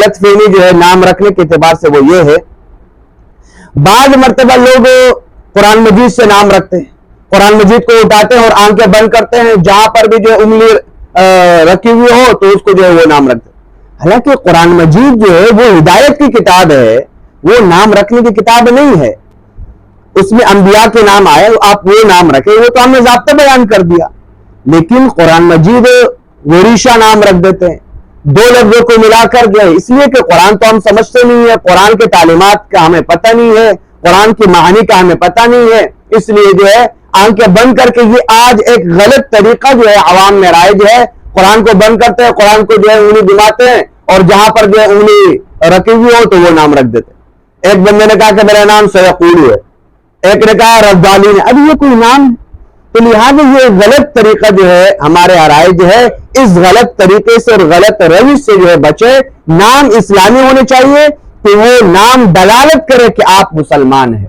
غلط فہمی جو ہے نام رکھنے کے اعتبار سے وہ یہ ہے، بعض مرتبہ لوگ قرآن مجید سے نام رکھتے ہیں، قرآن مجید کو اٹھاتے ہیں اور آنکھیں بند کرتے ہیں، جہاں پر بھی جو انگلی رکھی ہوئی ہو تو اس کو جو ہے وہ نام رکھتے ہیں۔ حالانکہ قرآن مجید جو ہے وہ ہدایت کی کتاب ہے، وہ نام رکھنے کی کتاب نہیں ہے۔ اس میں انبیاء کے نام آئے، آپ وہ نام رکھیں، وہ تو ہم نے ضابطہ بیان کر دیا۔ لیکن قرآن مجید وریشہ نام رکھ دیتے ہیں، دو لفظوں کو ملا کر جو ہے، اس لیے کہ قرآن تو ہم سمجھتے نہیں ہے، قرآن کے تعلیمات کا ہمیں پتہ نہیں ہے، قرآن کی معانی کا ہمیں پتہ نہیں ہے، اس لیے جو ہے آنکھیں بند کر کے یہ آج ایک غلط طریقہ جو ہے عوام میں رائج ہے، قرآن کو بند کرتے ہیں، قرآن کو جو ہے انگلی دباتے ہیں اور جہاں پر جو ہے انگلی رکھی ہوئی ہو تو وہ نام رکھ دیتے ہیں۔ ایک بندے نے کہا کہ میرا نام سیقول ہے، ایک نے کہا رضالین ہے، اب یہ کوئی نام ہے؟ تو لہٰذا یہ غلط طریقہ جو ہے ہمارے رائج ہے، اس غلط طریقے سے اور غلط روش سے جو ہے بچے۔ نام اسلامی ہونے چاہیے کہ وہ نام دلالت کرے کہ آپ مسلمان ہیں۔